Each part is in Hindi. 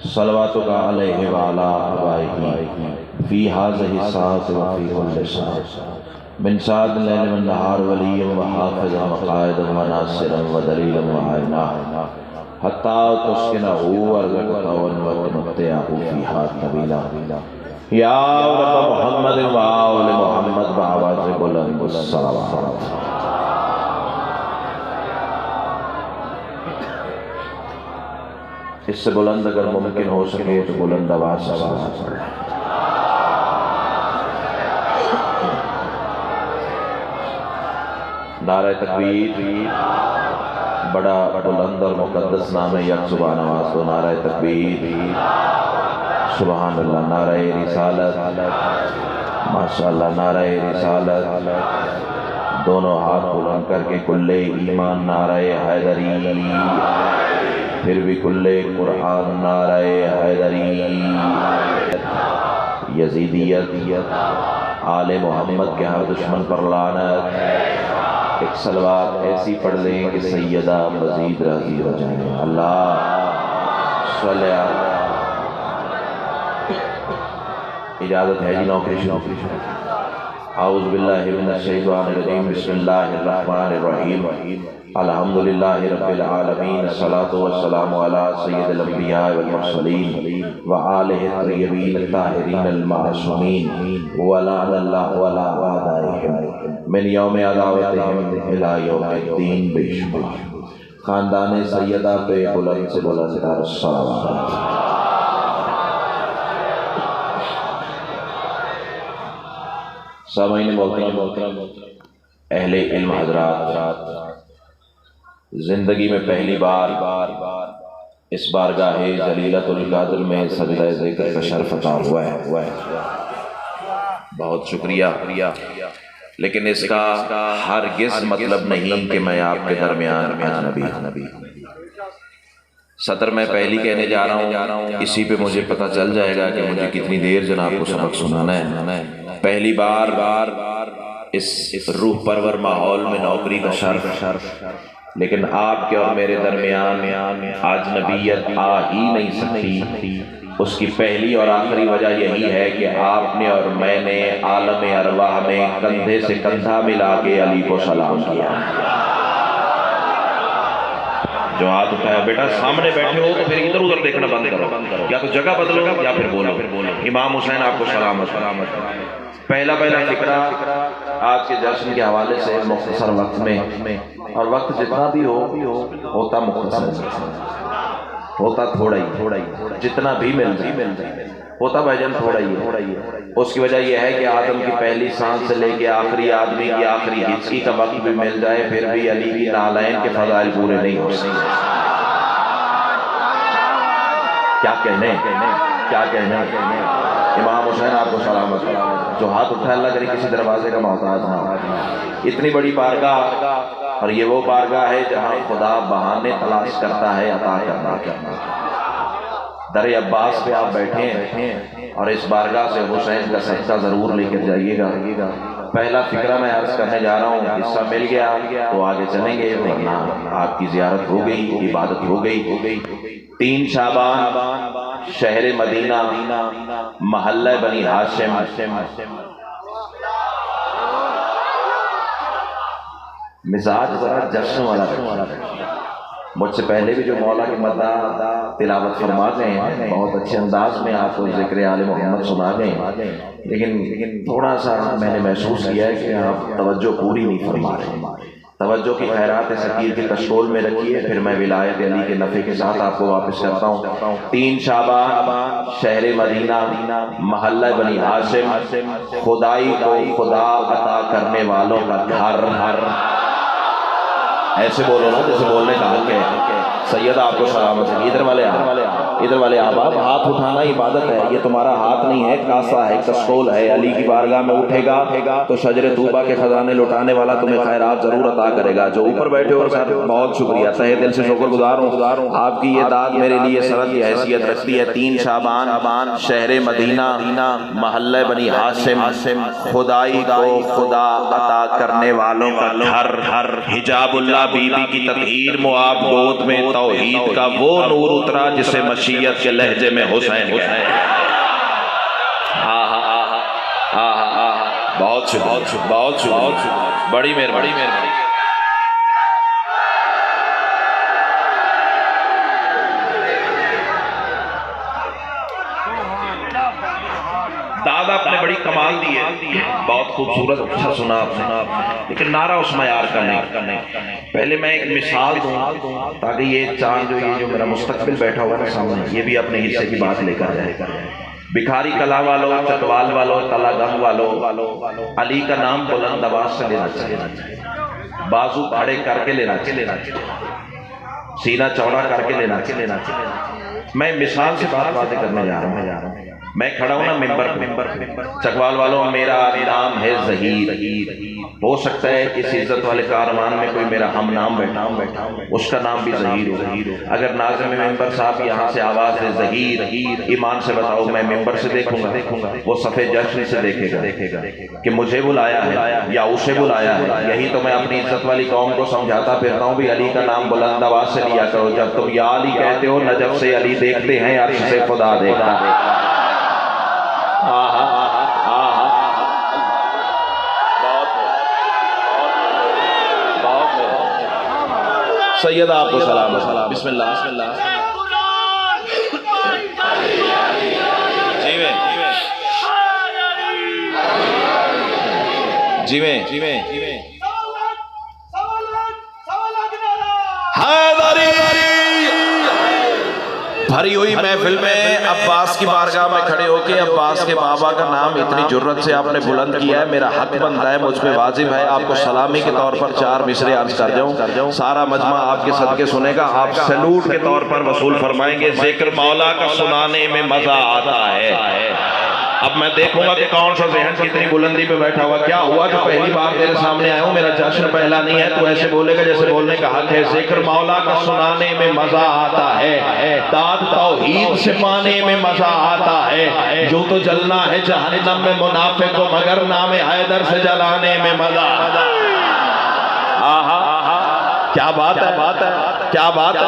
सलवातुका अलैहि व अला आबाइही फी हाज़िहि साअति व फी कुल्लि साअ मिन साअति लैल व नहार वलिय्यन व हाफ़िज़न व क़ाइदन व नासिरन व दलीलन व आइना हत्ता तुस्किनहू अर्ज़क़तहू व तुमत्तिअहू फ़ीहा तवीला। या रब्ब मुहम्मद व आले मुहम्मद व आवाज़ बुलंद सलावत। इससे बुलंद अगर मुमकिन हो सके तो बुलंद आवाज़ से सलावत पढ़ें। नारे तकबीर, बड़ा बुलंद और मुक़द्दस नाम है यक सुभान आवाज़ दो। नारे तकबीर, सुभान अल्लाह। नारे रिसालत, माशाअल्लाह। नारे रिसालत, दोनों हाथ बुलंद करके कुल्ले ईमान। नारे हैदरी, फिर भी कुल्ले कुरान। नारे हैदरी, यजीदियत, आले मोहम्मद के हर दुश्मन पर लानत। एक सलवात ऐसी पढ़ लें कि सैयदा मजीद राज़ी हो जाएं। अल्लाह सल्ले अला। इजाज़त है जी नौकरी। आऊज़ु बिल्लाहि मिनश शैतानिर रजीम। बिस्मिल्लाहिर रहमानिर रहीम। अल्हम्दुलिल्लाहि रब्बिल आलमीन। अस्सलातु वस्सलामु अला सय्यिदिल अंबिया वल मुरसलीन व आलिहि तय्यबीन ताहिरीन मासूमीन व अल्लाहु अला आदाइहिम मिन यौम अदावतिहिम इला यौमिद्दीन। बेशुमार खानदान सैयदा पे बुलंद से बुलंद तर सलावत। सामईन मोहतरम, अहले इल्म हज़रात, जिंदगी में पहली बार इस बारगाहे जलीलतुल क़द्र में सजदा ज़िक्र का शर्फ अता हुआ है। बहुत शुक्रिया। लेकिन इसका हरगिज़ मतलब नहीं कि मैं आपके दरमियान अजनबी। सतर मैं पहली कहने जा रहा हूँ, इसी पे मुझे पता चल जाएगा कि मुझे कितनी देर जनाब को सबक सुनाना है। पहली बार इस रूह परवर माहौल में नौकरी का शर्फ, लेकिन आपके और मेरे दरमियान अजनबियत आ ही नहीं सकती। उसकी पहली और आखिरी वजह यही है कि आपने और मैंने आलम अरवाह में कंधे से कंधा मिला के अली को सलाम किया। जो हाथ उठाया, बेटा सामने बैठे हो तो फिर इधर उधर देखना बंद करो, या तो जगह बदलो या फिर बोलो। इमाम हुसैन आपको सलामत। पहला फिक्रा आज के जश्न के हवाले से मुख्तसर वक्त में, और वक्त जितना भी हो होता मुख्तसर, होता थोड़ा ही, जितना भी मिल जाए होता भाईजान थोड़ा ही है। उसकी वजह यह है कि आदम की पहली सांस से लेके आखिरी आदमी की आखिरी हिचकी का वक्त भी मिल जाए, फिर भी अली की नालैन के फज़ाइल पूरे नहीं हो सकते। क्या कहने इमाम हुसैन आपको सलामत। जो हाथ उठाए, अल्लाह करे किसी दरवाजे का मोहताज ना। इतनी बड़ी बारगाह, और ये वो बारगाह है जहाँ खुदा बहाने तलाश करता है अता करना। दर अब्बास पे आप बैठे हैं और इस बारगाह से हुसैन का सदका जरूर लेकर जाइएगा। पहला फिक्रा मैं अर्ज करने जा रहा हूँ, हिस्सा मिल गया तो आगे चलेंगे, वरना आपकी जियारत हो गई, इबादत हो गई। 3 शाबान, शहर मदीना, महल्ला बनी हाशिम। मिजाज जरा जश्न वाला। मुझसे पहले भी जो मौला की मदह तिलावत फरमा गए हैं, बहुत अच्छे अंदाज में आपको ज़िक्र आले मोहम्मद सुना गए, लेकिन थोड़ा सा मैंने महसूस किया है कि आप तवज्जो पूरी नहीं फरमा रहे। तवज्जो की खैरात सकीर के कशकोल में रखिए, फिर मैं विलायत अली के नफ़े के साथ आपको वापस करता हूँ। 3 शाबान, शहर मदीना, महल्ला बनी हाशिम, खुदाई को खुदा अता करने वालों का घर। ऐसे बोलो ना जैसे बोलने का हक है। सैयद आपको सलामत है। इधर वाले आप हाथ उठाना इबादत है, ये तुम्हारा हाथ नहीं है, कासा है, कस्टोल है। अली की बारगाह में उठेगा तो शजरे तूबा के खजाने लुटाने वाला तुम्हें खैरात जरूर अता करेगा। जो ऊपर बैठे हो सर, बहुत शुक्रिया, तहे दिल से शुक्रगुजार हूँ। आपकी ये दाद मेरे लिए सनद की हैसियत रखती है। 3 शाबान, शहर मदीना, महल्ला बनी हाशिम, खुदाई को खुदा अता करने वालों का घर। हिजाबुल्लाह बीबी की तत्हीर मुआब गोद में तौहीद का वो नूर उतरा जिसे मशीयत के लहजे में हुसैन गए। बहुत शुक्रिया, बहुत शुक्रिया, बड़ी मेहरबानी। दादा आपने बड़ी कमाल दी है, बहुत खूबसूरत अच्छा सुना आपने, लेकिन नारा उस मयार का नहीं। पहले मैं एक मिसाल दूं ताकि ये चांद जो मेरा मुस्तकबिल बैठा हुआ है सामने, ये भी अपने हिस्से की बात लेकर जाए। भिखारी कला वालों, चकवाल वालों, तलागम वालों, अली का नाम बुलंद आवाज से लेना चाहिए, बाजू खड़े करके लेना चाहिए, सीना चौड़ा करके लेना चाहिए। मैं मिसाल से बातें करने जा रहा हूँ। मैं खड़ा हूं ना मिंबर, चकवाल वालों, मेरा नाम है ज़हीर। हो सकता है इस इज्जत वाले कारवान में कोई मेरा हम नाम बैठा हूं, उसका नाम भी ज़हीर हो। अगर नाज़िम मिंबर साहब यहाँ से आवाज़ है ज़हीर, ईमान से बताओ मैं मिंबर से देखूंगा, वो सफ़े जश्न से देखेगा कि मुझे बुलाया है या उसे बुलाया है। यही तो मैं अपनी इज्जत वाली कौम को समझाता फिरता हूँ भी अली का नाम बुलंद आवाज़ से लिया करो। जब तुम या अली कहते हो, नजब से अली देखते हैं, अर्श से खुदा देखता है। सैयद आपको सलाम। बिस्मिल्लाह। जीवे भरी हुई महफिल में अब्बास की बारगाह में खड़े होकर अब्बास के बाबा का नाम इतनी जुर्रत से आपने बुलंद किया है, मेरा हक बनता है, मुझ पे वाजिब है आपको सलामी के तौर पर 4 मिसरे अर्ज कर जाऊं। सारा मजमा आपके सदके सुनेगा, आप सैल्यूट के तौर पर वसूल फरमाएंगे। जिक्र मौला का सुनाने में मजा आता है। अब मैं देखूंगा कि कौन सा ज़हन कितनी बुलंदी पे बैठा हुआ। क्या हुआ जो पहली बार तेरे सामने आया हूं, मेरा जश्न पहला नहीं है, तो ऐसे बोलेगा जैसे बोलने का हक है। जिक्र मौला का सुनाने में मजा आता है, दाद तौहीद से पाने में मजा आता है। जो तो जलना है जहन्नम में मुनाफिक को, मगर नाम हैदर से जलाने में मजा। क्या बात है, क्या बात है,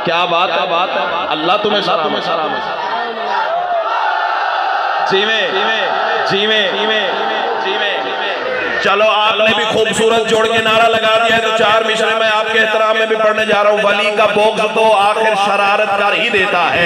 क्या बात है। अल्लाह तुम्हें सलाम। जीवे चलो आपने भी खूबसूरत जोड़ के नारा लगा दिया है, तो 4 मिसरे मैं आपके एहतराम में भी पढ़ने जा रहा हूँ। वली का बोक्स तो आखिर शरारत कर ही देता है।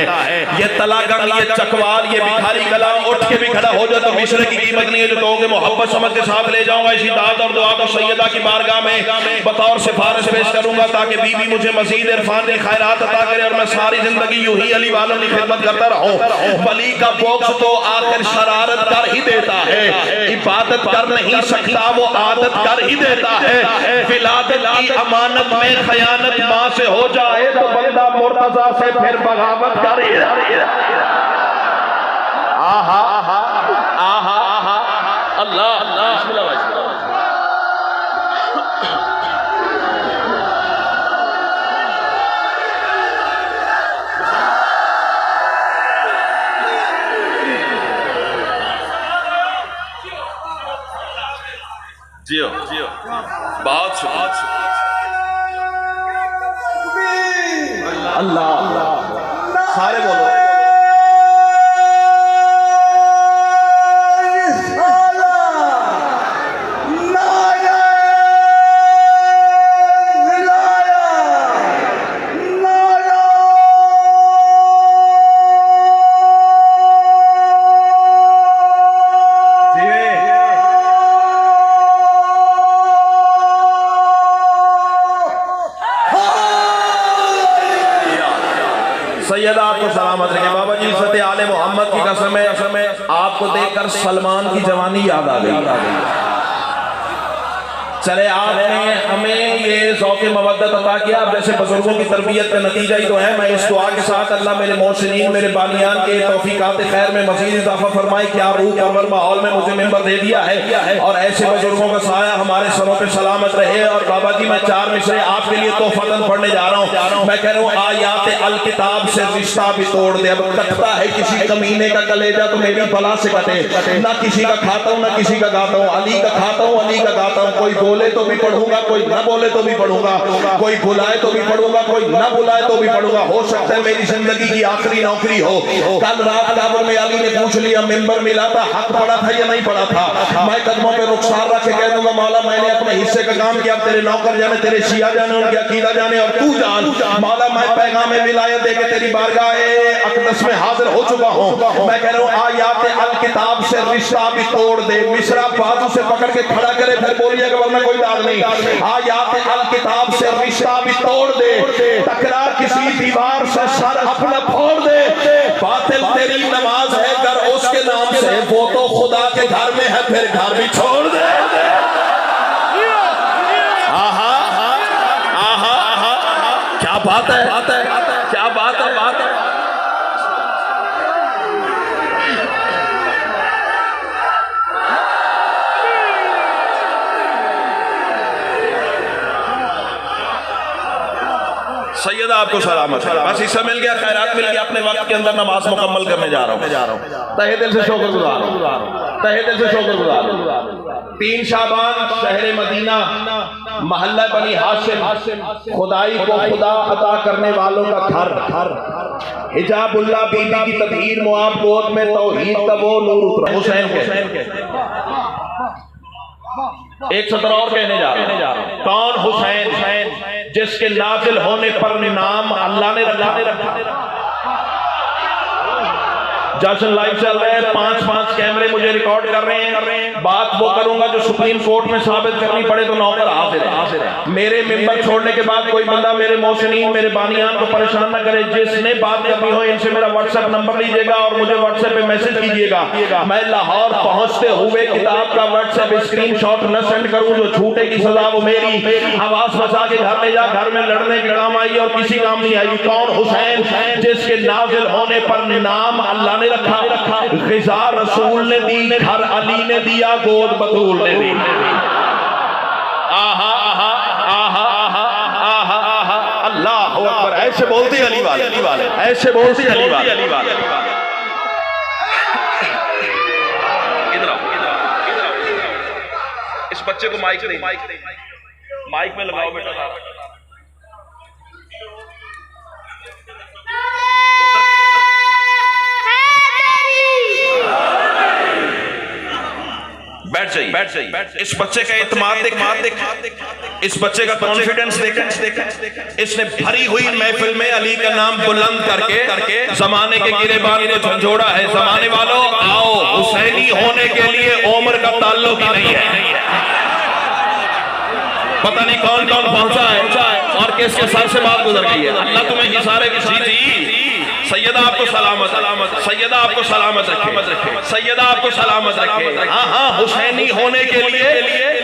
ये तलागम, ये चकवाल, ये भिखारी कलाम उठ के भी खड़ा हो जाए तो मिसरे की कीमत नहीं है जो कहोगे मोहब्बत समझ के साथ ले जाऊंगा। इसी दाद और दुआ को सैयदा की बारगाह में बतौर सिफारिश पेश करूंगा ताकि बीबी मुझे मजीद इरफान के खैरात अता करे और मैं सारी जिंदगी यूं ही अली वालों की खिदमत करता रहूं। वली का बोक्स तो आखिर शरारत कर ही देता है, इबादत कर नहीं सकता वो आदत कर ही देता है। विलादत की अमानत में खयानत मां से हो जाए तो बंदा मुर्तजा से फिर बगावत कर ही। अल्लाह जियो बहुत अल्लाह सारे बोलो। सैयदा आपको सलामत रखे। बाबा जी इज़्ज़त आले मोहम्मद की कसम है, आपको देखकर सलमान की जवानी याद आ गई। चले आपने हमें ये ज़ौक़ मवद्दत अता किया, अब जैसे बुजुर्गों की तरबियत का नतीजा ही तो है। मैं इस दुआ के साथ अल्लाह मेरे मोहसिनीन, मेरे बानियान के तौफीकात खैर में मज़ीद इजाफा फरमाए। क्या रूह कमर माहौल में मुझे मिंबर दे दिया है और ऐसे बुजुर्गों का साया हमारे सरों पे सलामत रहे। और बाबा जी मैं 4 मिसरे आपके लिए तोहफतन पढ़ने जा रहा हूँ। मैं कह रहा हूँ आयात अल किताब से रिश्ता भी तोड़ दे। अब कटता है किसी कमीने का कलेजा तो मेरी बला से कटे, ना किसी का खाता हूँ ना किसी का गाता हूँ, अली का खाता हूँ अली का गाता हूँ। कोई बोले तो भी पढ़ूंगा, कोई ना बोले तो भी पढ़ूंगा, कोई बुलाए तो भी पढ़ूंगा, कोई ना बुलाए तो भी पढ़ूंगा। हो सकता है मेरी जिंदगी की आखिरी नौकरी हो। कल रात काबुल में अली ने पूछ लिया, मिंबर मिला था, हक पड़ा था या नहीं पड़ा था? मैं कदमों पे रुखसार रख के कह दूंगा, मौला मैंने अपने हिस्से का काम किया, तेरे नौकर जाने, तेरे शिया जाने, उनके अकीदा जाने, और तू जान मौला मैं पैगाम विलायत दे के तेरी बारगाह अक़दस में हाजिर हो चुका हूं। मैं कह रहा हूं आयात अल किताब से रिश्ता भी तोड़ दे, मिसरा बाजू से पकड़ के खड़ा करे, फिर बोलिएगा वरना कोई दाग नहीं। आयात अल किताब से रिश्ता भी तोड़ दे, टकरा किसी दीवार से सर अपना फोड़ दे। बातिल तेरी नमाज है घर उसके नाम से, वो तो खुदा के घर में है, फिर घर भी छोड़ दे। क्या बात है, क्या बात है, बात है। सैयदा आपको सलामत है, बस हिस्सा मिल गया, खैरात मिल गया, अपने वक्त के अंदर नमाज मुकम्मल करने जा रहा हूँ। तहे दिल से शुक्रगुजार हूँ, तहे दिल से शुक्रगुजार हूँ। 3 शाबान शहर मदीना महल्ला बनी हाशिम, खुदाई को खुदा अता करने वालों का घर, हिजाबुल्लाह बीबी की तदहीर, मुआब गोद में तौहीद का वो नूर उतरा। हुसैन के एक सतर और कहने जा रहा हूं। कौन हुसैन? जिसके नाजिल होने पर नाम अल्लाह ने रखा। जश्न लाइव चल रहे हैं, 5 कैमरे मुझे रिकॉर्ड कर रहे हैं। बात वो करूंगा जो सुप्रीम कोर्ट में साबित करनी पड़े तो नौकर हाजिर है। मेरे मेंबर छोड़ने के बाद कोई बंदा मेरे मोहसिनीन, मेरे बानियान को परेशान न करे। जिसने बात करनी हो इनसे मेरा व्हाट्सएप नंबर लीजिएगा और मुझे व्हाट्सएप पे मैसेज कीजिएगा। मैं लाहौर पहुंचते हुए किताब का व्हाट्सएप स्क्रीनशॉट न सेंड करूं, जो छूटे की सजा वो मेरी। आवाज बचा के घर ले जा, घर में लड़ने के काम आई और किसी काम नहीं आई। कौन हुसैन? जिसके नाजिल होने पर नाम अल्लाह ने रखा, ग़िज़ा रसूल ने दी, घर अली ने दिया, गोद बतूल ने दी। आहा आहा आहा आहा आहा आहा, अल्लाह अकबर। ऐसे बोलती अली वाले, ऐसे बोलती अली वाले। इधर आओ, इस बच्चे को माइक दे, माइक में लगाओ बेटा। बैठ जाइए। इस बच्चे का इत्मीनान देख, इस बच्चे का कॉन्फिडेंस देख। इसने भरी हुई महफिल में अली का नाम बुलंद करके जमाने के गिरेबान को झंझोड़ा है। जमाने वालों आओ, हुसैनी होने के लिए उम्र का ताल्लुक ही नहीं है। पता नहीं कौन कौन पहुंचा है और किसके सर से बात गुजर गई है। अल्लाह तुम्हें इशारे की दी। सैयदा आपको सलामत, सैयदा आपको सलामत रखे, सैयदा आपको सलामत रखे। हाँ, हुसैनी होने के लिए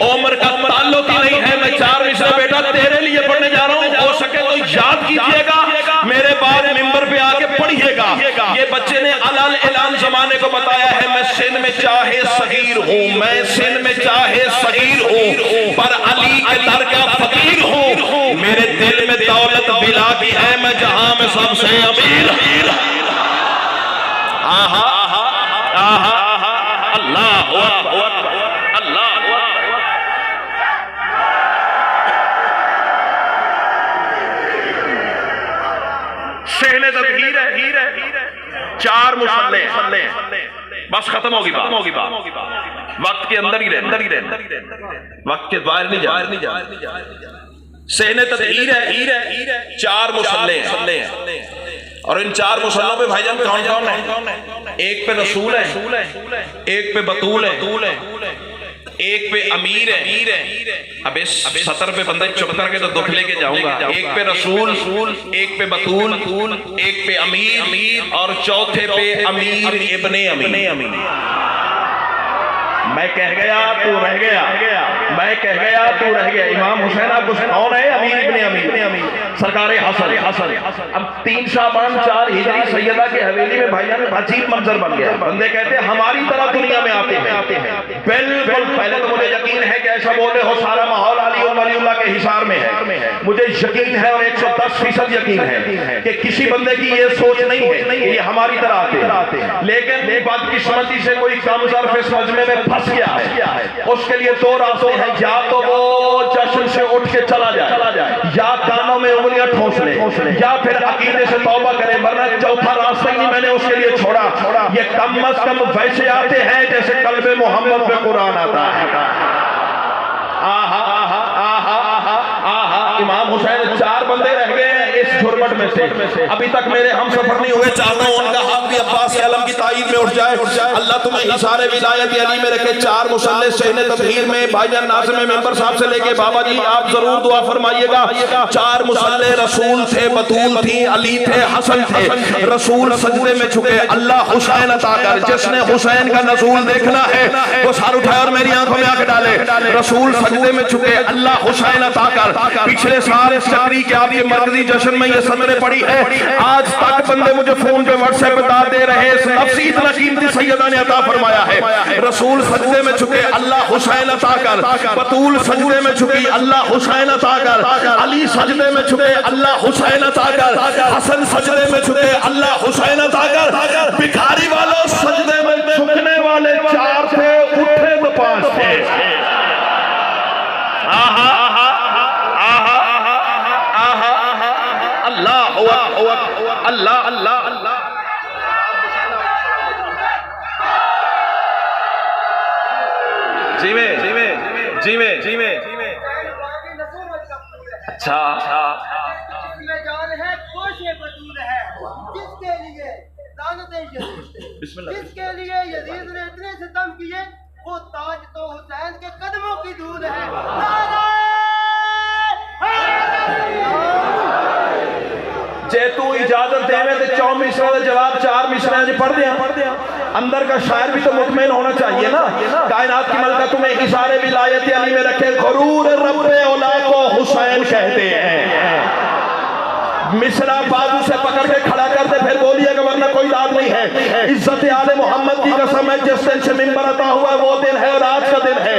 उम्र का ताल्लुक ही नहीं है। मैं 4 मिसरा बेटा तेरे लिए पढ़ने जा रहा हूँ, हो सके तो याद कीजिएगा, मेरे बाद मिंबर पे आके पढ़िएगा। ये बच्चे ने अलल ऐलान जमाने को बताया है, मैं सिन में चाहे सगीर हूँ, मैं सिन में चाहे सगीर हूँ, पर अली के दर का फकीर हूँ। मेरे दिल में दौलत बिला की है, मैं जहां में सबसे अमीर। आहा आहा आहा आहा, अल्लाह अकबर, अल्लाह अकबर। सहने तदहीर है, 4 मुसल्ले, बस खत्म होगी बात। वक्त के अंदर ही रहे, वक्त के बाहर नहीं जा। सहने तदहीर है, 4 मुसल्ले हैं और इन 4 मुसल्लों पे भाईजान कौन कौन है? एक पे रसूल है, एक पे बतूल है, एक पे अमीर है। अब इस सतर पे बंदा चुप करके तो दुख लेके जाऊंगा। एक पे रसूल, एक पे बतूल, एक पे अमीर और चौथे पे अमीर इब्ने अमीर। मैं कह गया तू रह गया, मैं कह गया तू रह गया। इमाम हुसैन आप कौन है? अमीर इब्ने अमीर, सरकार हसन। अब 3 शाबान 4 हिजरी सैयदा के हवेली में भाईजान अजीब मंजर बन गया। बंदे कहते हैं हमारी तरह दुनिया में आते हैं। बिल्कुल, पहले तो मुझे यकीन है कि ऐसा बोले हो सारा माहौल अली और वलीउल्लाह के हिसार में है। मुझे यकीन है और 110% यकीन है कि किसी बंदे की ये सोच नहीं है कि ये हमारी तरह आते, लेकिन बदकिस्मती से कोई कम ज़र्फ़ इस मजमे में फंस गया है, उसके लिए दो रास्ते हैं, या तो वो जश्न से उठ के चला जाए, या कानों में उंगलियां ठोंस ले, या फिर अकीदे से तौबा करे, वरना चौथा रास्ता ही नहीं मैंने उसके लिए छोड़ा। ये कम अज कम वैसे आते हैं जैसे कल्बे मोहम्मद पे कुरान आता है। आहा आहा आहा आहा आहा, इमाम हुसैन 4 बंदे रह गए हैं इस झुरमट में से, अभी तक मेरे हम सफर नहीं हुए, चाहता हूं उनका हाथ भी अब्बास आलम की ताईद में उठ जाए। अल्लाह तुम्हें हिसारे विलायत अली में रखे। 4 मुसल्ले सहने तबहीर में भाईजान नाज़िम मेंबर साहब से लेके बाबा जी आप जरूर दुआ फरमाइएगा। 4 मुसल्ले रसूल थे, बतूल थी, अली थे, हसन थे। रसूल सजदे में झुके, अल्लाह हुसैन अता कर। जिसने हुसैन का नज़ूल देखना है वो सर उठाए और मेरी आंखों में आंख डाले। रसूल सजदे में झुके, अल्लाह हुसैन अता कर। पिछले साल चक्री के आपके मरकजी जश्न में ये सदरे पड़ी है, आज तक बंदे मुझे फोन पे व्हाट्सएप बता दे रहे, नफ्सी इतना कीमती सैयदा ने अता फरमाया है। रसूल सजदे में झुके, अल्लाह हुसैन अता कर। बतूल सजदे में झुकी, अल्लाह हुसैन अता कर। अली सजदे में झुके, अल्लाह हुसैन अता कर। हसन सजदे में झुके, अल्लाह हुसैन अता कर। भिखारी वालों सजदे में झुकने वाले 4 थे, उठे तो 5 थे। आहा आहा आहा आहा आहा, अल्लाह अल्लाह अल्लाह अल्लाह। जी में जी में जी में जी में अच्छा इसमें जान है, कोशे बतूल है, जिसके लिए लानत यजीद, जिसके लिए यजीद ने इतने सितम किए, वो ताज तो हुसैन के कदमों की धूल है। जे तू इजाजत देवे तो 4 मिसरों का जवाब 4 मिसरों से पढ़ दिया। अंदर का शायर भी तो मुतमईन होना चाहिए ना। कायनात की मलका तुम्हें इशारे विलायत अली में रखे, गुरूर रब्बे औला को हुसैन कहते हैं। मिसरा बाजू से पकड़ के खड़ा कर दे, फिर बोलिएगा, वरना कोई दाद नहीं है। इज्जत आले मोहम्मद की कसम है, जिस दिन से मिंबर अता हुआ वो दिन है और आज का दिन है।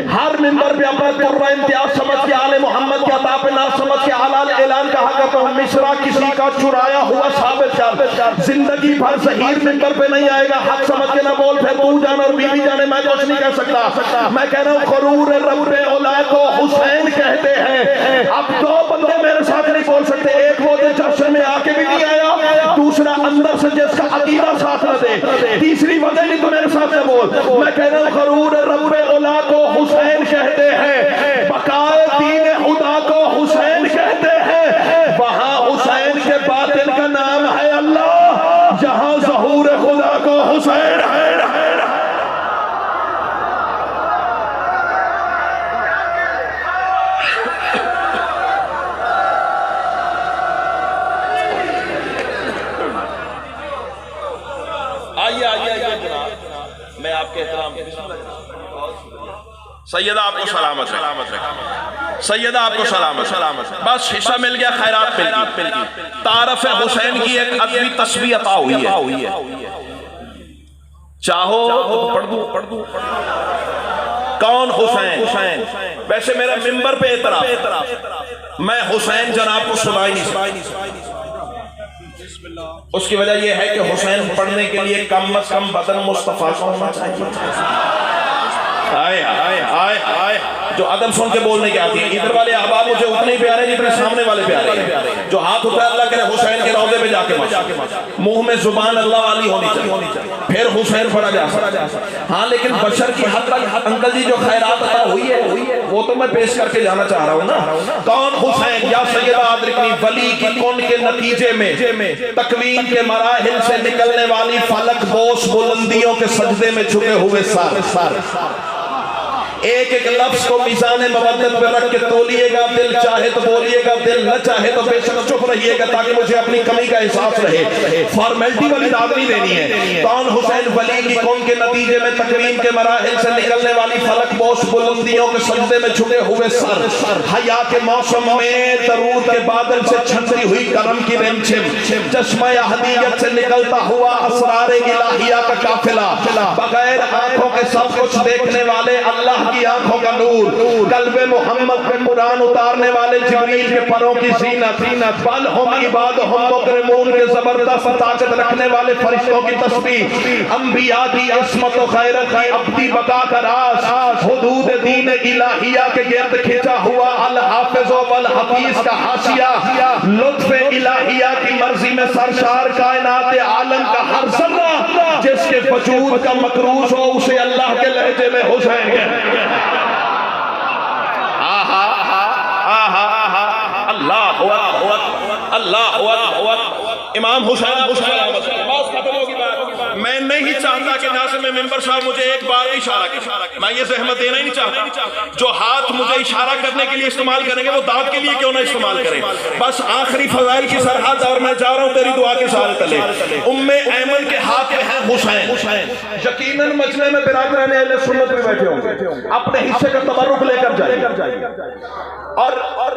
हर मिंबर पे अपना तुर्रा इम्तियाज समझ के आले मोहम्मद के अता पे ना समझ के हलाल ऐलान कहा करता हूँ। मिसरा किसी का चुराया हुआ साबित कर, जिंदगी भर ज़हीर मिंबर पे नहीं आएगा। हक समझ के ना बोल, फिर तू जान और बीवी जाने, मैं कुछ नहीं कह सकता। मैं कह रहा हूँ गुरूर रब्बे औला को हुसैन कहते हैं। अब 2 बंदे मेरे साथ नहीं बोल सकते, एक वो जो जश्न में आके भी नहीं आया, दूसरा अंदर से जिसका अकीदा साथ न दे, तीसरी वजह नहीं तो मेरे साथ में बोल। मैं कह रहा हूँ गुरूर रब्बे औला को हुसैन कहते हैं, बकाए दीन खुदा को हुसैन कहते हैं। वहां हुसैन के बातिन का नाम है अल्लाह, जहां ज़हूर खुदा को हुसैन है। मैं आपके एहतराम सैयदा आपको सलामत है, सैयदा आपको सलामत। बस हिस्सा मिल गया, खैरात मिल गई। तारफ हुसैन की एक अदबी तस्बीह अता हुई है, चाहो तो पढ़ दूं। कौन हुसैन? वैसे मेरा मिंबर पे एतराफ, मैं हुसैन जनाब को सुना ही नहीं। उसकी वजह यह है कि हुसैन पढ़ने के लिए कम अज कम बदन मुस्तफा का होना चाहिए। आए आए आए आए, जो अदब सुन के बोलने की आती है। इधर वाले अहबाब मुझे उतने ही प्यारे जितने सामने वाले प्यारे हैं। जो हाथ उठाए अल्लाह करे हुसैन के रौज़े पे जाके मुंह में जुबान अल्लाह वाली होनी चाहिए, फिर हुसैन पढ़ा जा सकता। हाँ, लेकिन बशर की हद तक अंकल जी जो खैरात अता हुई है वो तो मैं पेश करके जाना चाह रहा हूँ ना। कौन हुसैन? या सैयदा अदरिकनी, वली की कौन के नतीजे में तकवीन के मराहिल से निकलने वाली फलक बोस बुलंदियों के सजदे में झुके हुए सर। एक एक लफ्ज को मिजान मवद्दत पे रख के तोलिएगा। दिल चाहे तो बोलिएगा, दिल न चाहे तो बेशक चुप रहिएगा, ताकि मुझे अपनी कमी का एहसास रहे। फॉर्मेलिटी वाली बात नहीं देनी है। कौन हुसैन? वली की कौन के नतीजे में तकवीन के मराहिल से निकलने वाली फलक बोस बुलंदियों के सजदे में झुके हुए सर। हया के मौसम में दरूद के बादल से छनती हुई करम की रिमझिम, चश्मा अहदियत से निकलता हुआ असरार इलाहिया का काफिला, बगैर आंखों के सब कुछ देखने वाले अल्लाह की आंखों का नूर, कल्बे मोहम्मद पे कुरान उतारने वाले जिब्रील के परों की सीनत, बल हम इबाद हम मुकरमून के जबरदस्त ताकत रखने वाले फरिश्तों की तस्बीह, अंबिया की अस्मत व खैरत की अब्दी बका का राज, हुदूद दीन इलाहिया के गिर्द खिंचा हुआ अल हाफिज वल हफीज का हाशिया, लुत्फ इलाहिया की मर्जी में सरशार कायनात आलम का हर जर्रा जिसके वजूद का मकरूज हो उसे अल्लाह के लहजे में हुसैन कहते हैं। आहा आहा आहा अल्लाह अल्लाह इमाम हुसैन बस खत्म होगी बात। मैं नहीं चाहता कि नाज़िम मेंबर साहब मुझे एक बार इशारा करें, मैं ये ज़हमत देना ही नहीं चाहता। जो हाथ मुझे इशारा करने के लिए इस्तेमाल करेंगे वो दाद के लिए क्यों ना इस्तेमाल करें। बस आखिरी फज़ाइल की सरहद और मैं जा रहा हूँ तेरी दुआ के सारे तले। उम्मे ऐमन के हाथ में है हुसैन। यकीनन मजमे में बिरादरान अहले सुन्नत में बैठे होंगे, अपने हिस्से का तबर्रुक लेकर जाइए। और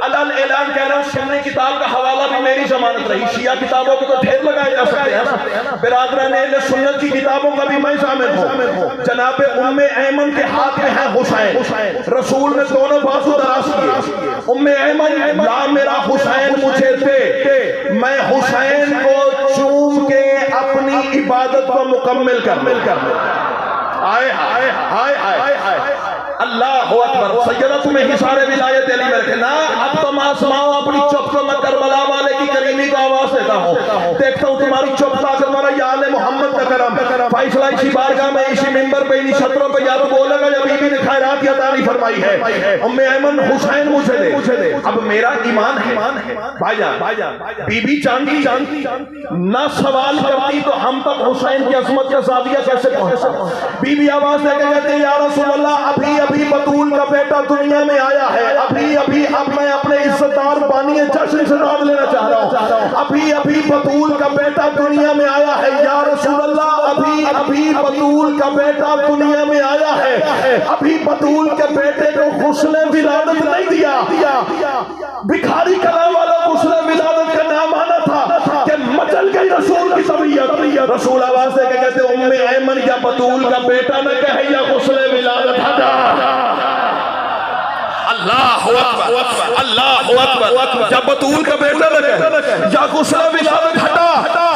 अलल ऐलान कह रहा हूँ, सुन्नी किताब का हवाला भी मेरी जमानत रही। शिया किताबों को तो ढेर लगाए जा सकते हैं ना, बिरादरान अहले सुन्नत की किताबों का भी मैं शामिल हूँ। जनाब उम्मे ऐमन के हाथ में है हुसैन। रसूल ने दोनों बाजू दराज किए। उम्मे ऐमन ला मेरा हुसैन मुझे दे, मैं हुसैन को चूम के अपनी इबादत को मुकम्मल कर। आए हाय हाय हाय हाय अल्लाह अकबर। सैयदा तुम्हें ही सारे विलायत अली में रखे ना। अब तुम आसमाओ अपनी चुप को मैं करबला वाले की करीमी को आवाज देता हूँ, देखता हूँ तुम्हारी चुप का तुम्हारा या आले मोहम्मद का करम। फैसला इसी बारगाह में इसी मिंबर पे इन्हीं छतरों पे या तो बोलेगा या बीबी ने खैरात या तारीफ फरमाई है। उम्मे ऐमन हुसैन मुझे दे। अब मेरा ईमान है भाईजान, बीबी जानती ना सवाल करती तो हम तक हुसैन की अजमत का ज़ाविया कैसे पहुंचता। बीबी आवाज देकर कहते हैं या रसूल अल्लाह, अभी बतूल का बेटा दुनिया में आया है। अभी अब मैं अपने इज्जतदार बानी जश्न से दाद लेना चाह रहा हूँ। अभी बतूल का बेटा दुनिया में आया है या रसूल अल्लाह, अभी बतूल का बेटा दुनिया में आया है। अभी बतूल के बेटे को हुस्न विलादत नहीं दिया। भिखारी कला वाला हुस्न विलादत का नाम आना था कि मचल गई रसूल की तबीयत। रसूल आवाज देकर कहते उम्मे ऐमन या बतूल का बेटा न कहे या हुस्न विलादत हटा। अल्लाह अकबर अल्लाह अकबर। जब बतूल का बेटा न कहे या हुस्न विलादत हटा।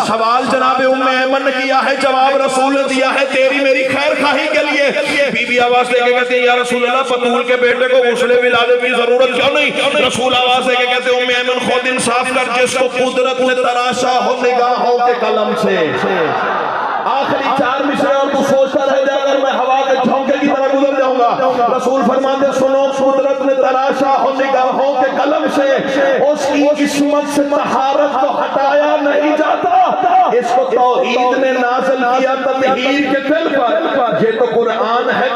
सवाल जनाब उम्मे ऐमन ने किया है, जवाब रसूल ने दिया है तेरी मेरी खैर खाही के लिए। बीबी आवाज देके कहते हैं या रसूल अल्लाह, बतूल के बेटे को हुस्न विलादत की जरूरत क्यों नहीं। रसूल आवाज देके कहते उम्मे ऐमन खुद इंसाफ कर, जिसको कुदरत ने तराशा हो निगाहों के कलम से। आखिरी 4 मिसरे और तू सोचता रह जाएगा अगर मैं हवा के झोंके की तरह गुजर जाऊंगा। रसूल फरमाते सुनो, कुदरत ने तराशा हो निगाहों के कलम से, उसकी किस्मत से तहारत को हटाया नहीं जाता। इसको तौहीद ने नाज़िल किया तत्हीर के दिल पर। ये तो कुरान है,